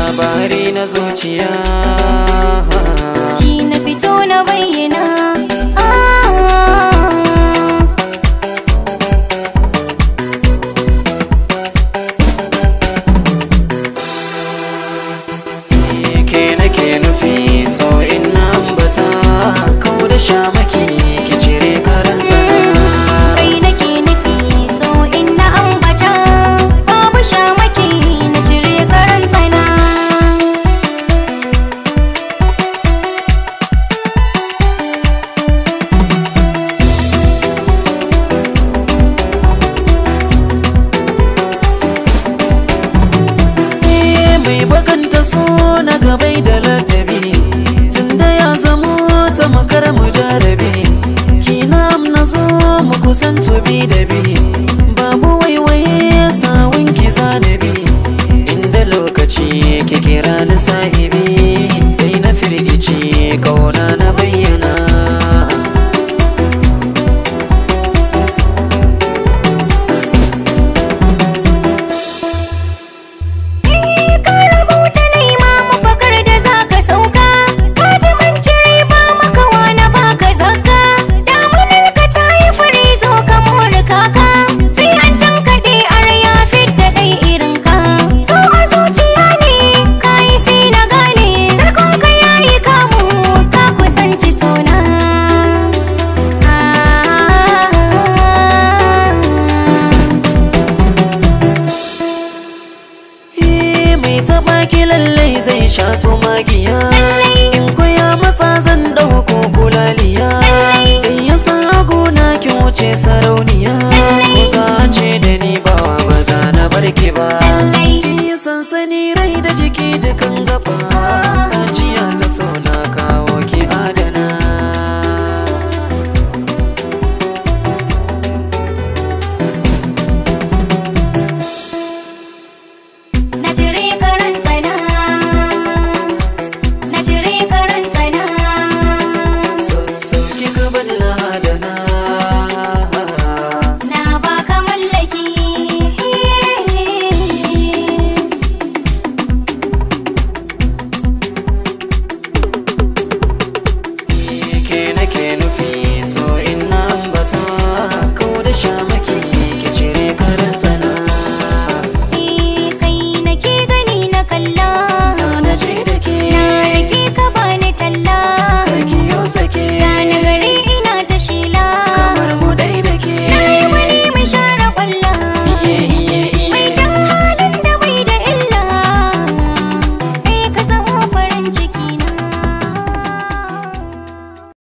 labari na zuciya shi na fito na bayyana. ke nake nufi so in na ambata kau da shamaki ki cire karan tsana. Kai nake nufi so in na ambata babu shamaki na cire karan tsana. Mai bakanta so na gabai da ladabi tunda ya zamo ta makar mujarabi kinam na zo mu kusan tubi da bi babu waiwaye sawun ki zanabi inda lokaci ki kira ni sahibi dai na firgici kauna na bayyana. Taɓa ki lallai zai sha su magiya in koya masa zan ɗauko kulaliya dan ya san agona ki wuce sarauniya ko za ce da ni bawa ba za na barki ba ki sansani rai da jiki dukan gaba.